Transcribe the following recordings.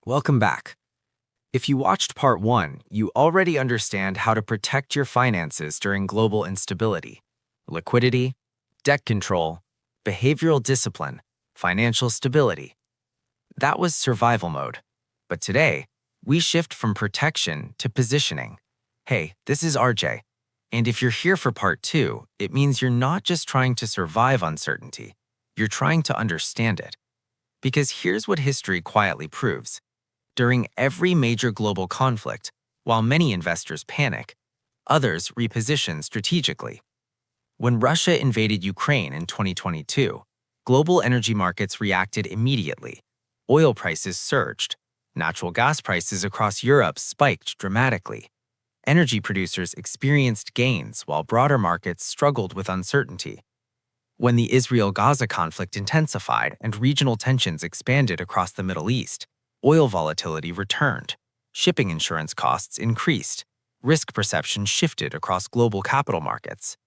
Welcome back. If you watched part 1, you already understand how to protect your finances during global instability: liquidity, debt control, behavioral discipline, financial stability. That was survival mode. But today, we shift from protection to positioning. Hey, this is RJ. And if you're here for part 2, it means you're not just trying to survive uncertainty, you're trying to understand it. Because here's what history quietly proves. During every major global conflict, while many investors panic, others reposition strategically. When Russia invaded Ukraine in 2022, global energy markets reacted immediately. Oil prices surged. Natural gas prices across Europe spiked dramatically. Energy producers experienced gains while broader markets struggled with uncertainty. When the Israel-Gaza conflict intensified and regional tensions expanded across the Middle East, oil volatility returned. Shipping insurance costs increased. Risk perception shifted across global capital markets.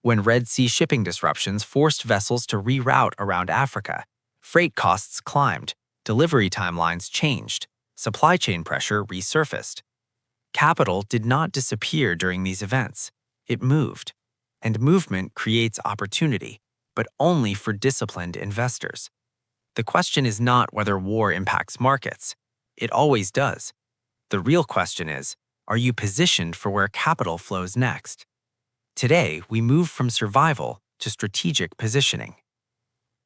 When Red Sea shipping disruptions forced vessels to reroute around Africa, freight costs climbed, delivery timelines changed, supply chain pressure resurfaced. Capital did not disappear during these events. It moved. And movement creates opportunity, but only for disciplined investors. The question is not whether war impacts markets. It always does. The real question is, are you positioned for where capital flows next? Today, we move from survival to strategic positioning.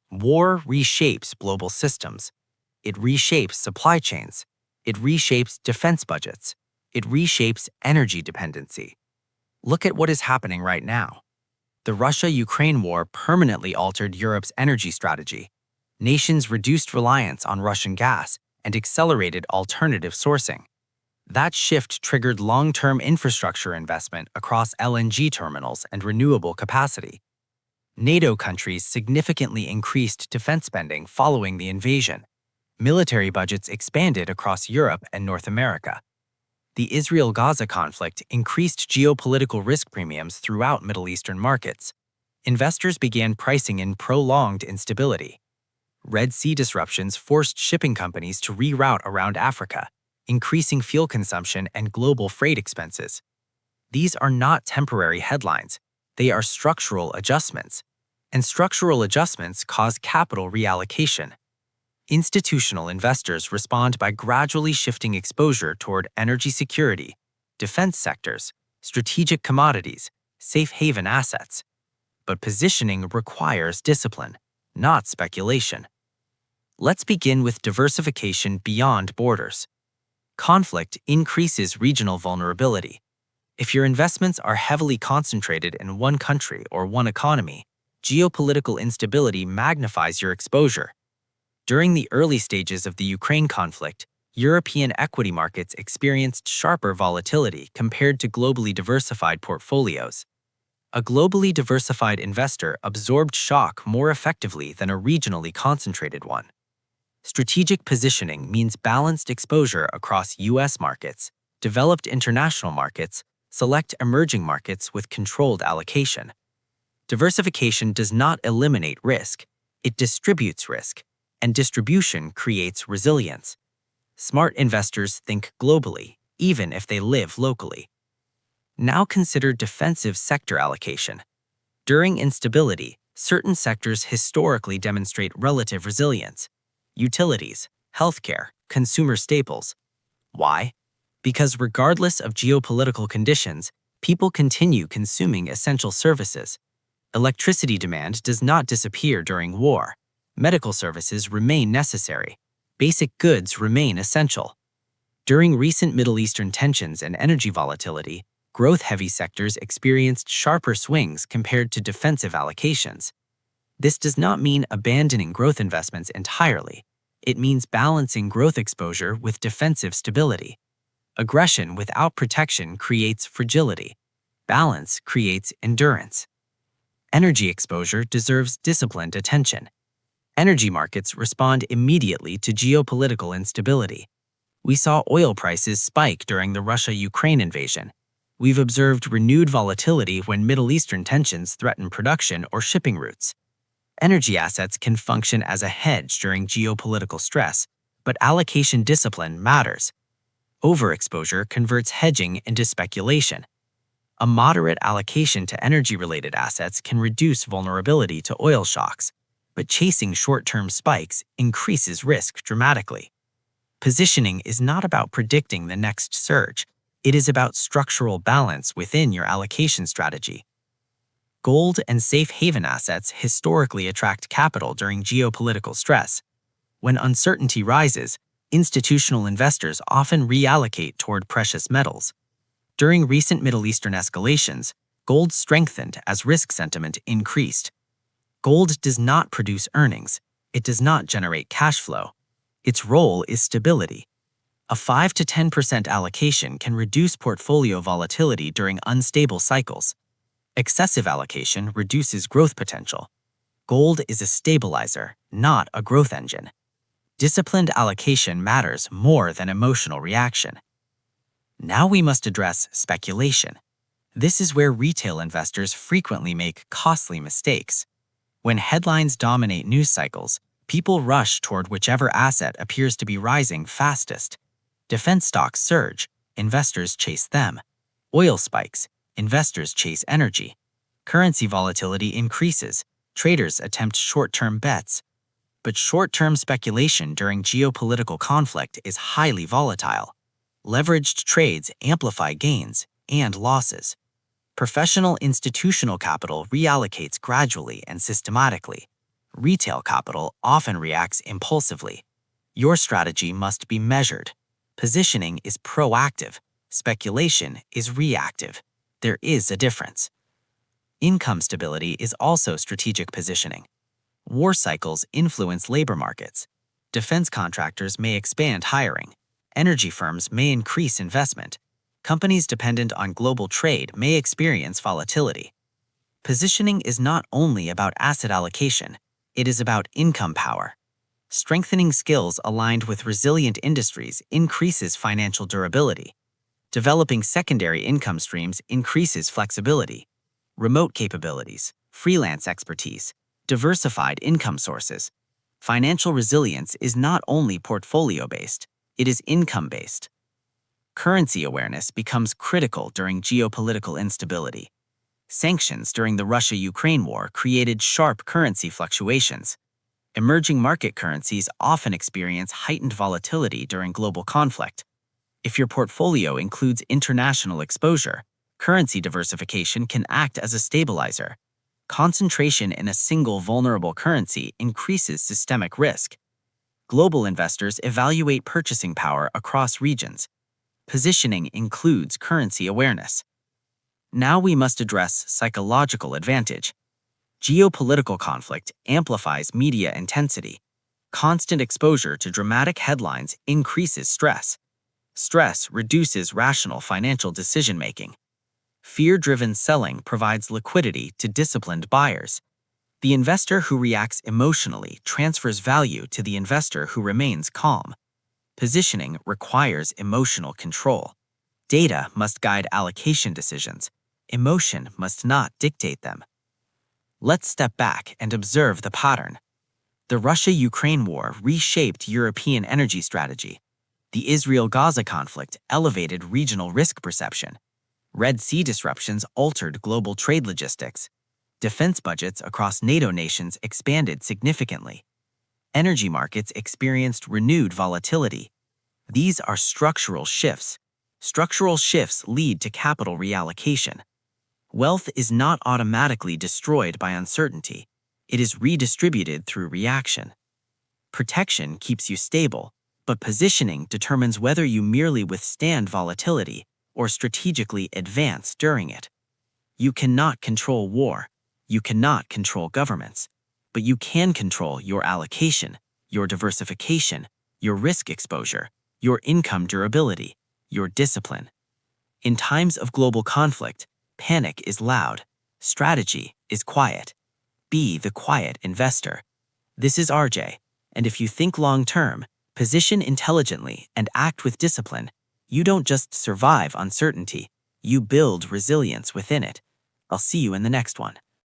War reshapes global systems. It reshapes supply chains. It reshapes defense budgets. It reshapes energy dependency. Look at what is happening right now. The Russia-Ukraine war permanently altered Europe's energy strategy. Nations reduced reliance on Russian gas and accelerated alternative sourcing. That shift triggered long-term infrastructure investment across LNG terminals and renewable capacity. NATO countries significantly increased defense spending following the invasion. Military budgets expanded across Europe and North America. The Israel-Gaza conflict increased geopolitical risk premiums throughout Middle Eastern markets. Investors began pricing in prolonged instability. Red Sea disruptions forced shipping companies to reroute around Africa, increasing fuel consumption and global freight expenses. These are not temporary headlines. They are structural adjustments. And structural adjustments cause capital reallocation. Institutional investors respond by gradually shifting exposure toward energy security, defense sectors, strategic commodities, safe haven assets. But positioning requires discipline, not speculation. Let's begin with diversification beyond borders. Conflict increases regional vulnerability. If your investments are heavily concentrated in one country or one economy, geopolitical instability magnifies your exposure. During the early stages of the Ukraine conflict, European equity markets experienced sharper volatility compared to globally diversified portfolios. A globally diversified investor absorbed shock more effectively than a regionally concentrated one. Strategic positioning means balanced exposure across U.S. markets, developed international markets, select emerging markets with controlled allocation. Diversification does not eliminate risk, it distributes risk, and distribution creates resilience. Smart investors think globally, even if they live locally. Now consider defensive sector allocation. During instability, certain sectors historically demonstrate relative resilience. Utilities, healthcare, consumer staples. Why? Because regardless of geopolitical conditions, people continue consuming essential services. Electricity demand does not disappear during war. Medical services remain necessary. Basic goods remain essential. During recent Middle Eastern tensions and energy volatility, growth-heavy sectors experienced sharper swings compared to defensive allocations. This does not mean abandoning growth investments entirely. It means balancing growth exposure with defensive stability. Aggression without protection creates fragility. Balance creates endurance. Energy exposure deserves disciplined attention. Energy markets respond immediately to geopolitical instability. We saw oil prices spike during the Russia-Ukraine invasion. We've observed renewed volatility when Middle Eastern tensions threaten production or shipping routes. Energy assets can function as a hedge during geopolitical stress, but allocation discipline matters. Overexposure converts hedging into speculation. A moderate allocation to energy-related assets can reduce vulnerability to oil shocks, but chasing short-term spikes increases risk dramatically. Positioning is not about predicting the next surge. It is about structural balance within your allocation strategy. Gold and safe haven assets historically attract capital during geopolitical stress. When uncertainty rises, institutional investors often reallocate toward precious metals. During recent Middle Eastern escalations, gold strengthened as risk sentiment increased. Gold does not produce earnings. It does not generate cash flow. Its role is stability. A 5 to 10% allocation can reduce portfolio volatility during unstable cycles. Excessive allocation reduces growth potential. Gold is a stabilizer, not a growth engine. Disciplined allocation matters more than emotional reaction. Now we must address speculation. This is where retail investors frequently make costly mistakes. When headlines dominate news cycles, people rush toward whichever asset appears to be rising fastest. Defense stocks surge, investors chase them. Oil spikes, investors chase energy. Currency volatility increases, traders attempt short-term bets. But short-term speculation during geopolitical conflict is highly volatile. Leveraged trades amplify gains and losses. Professional institutional capital reallocates gradually and systematically. Retail capital often reacts impulsively. Your strategy must be measured. Positioning is proactive. Speculation is reactive. There is a difference. Income stability is also strategic positioning. War cycles influence labor markets. Defense contractors may expand hiring. Energy firms may increase investment. Companies dependent on global trade may experience volatility. Positioning is not only about asset allocation, it is about income power. Strengthening skills aligned with resilient industries increases financial durability. Developing secondary income streams increases flexibility. Remote capabilities, freelance expertise, diversified income sources. Financial resilience is not only portfolio-based, it is income-based. Currency awareness becomes critical during geopolitical instability. Sanctions during the Russia-Ukraine war created sharp currency fluctuations. Emerging market currencies often experience heightened volatility during global conflict. If your portfolio includes international exposure, currency diversification can act as a stabilizer. Concentration in a single vulnerable currency increases systemic risk. Global investors evaluate purchasing power across regions. Positioning includes currency awareness. Now we must address psychological advantage. Geopolitical conflict amplifies media intensity. Constant exposure to dramatic headlines increases stress. Stress reduces rational financial decision-making. Fear-driven selling provides liquidity to disciplined buyers. The investor who reacts emotionally transfers value to the investor who remains calm. Positioning requires emotional control. Data must guide allocation decisions. Emotion must not dictate them. Let's step back and observe the pattern. The Russia-Ukraine war reshaped European energy strategy. The Israel-Gaza conflict elevated regional risk perception. Red Sea disruptions altered global trade logistics. Defense budgets across NATO nations expanded significantly. Energy markets experienced renewed volatility. These are structural shifts. Structural shifts lead to capital reallocation. Wealth is not automatically destroyed by uncertainty. It is redistributed through reaction. Protection keeps you stable, but positioning determines whether you merely withstand volatility or strategically advance during it. You cannot control war. You cannot control governments. But you can control your allocation, your diversification, your risk exposure, your income durability, your discipline. In times of global conflict, panic is loud. Strategy is quiet. Be the quiet investor. This is RJ, and if you think long-term, position intelligently, and act with discipline, you don't just survive uncertainty, you build resilience within it. I'll see you in the next one.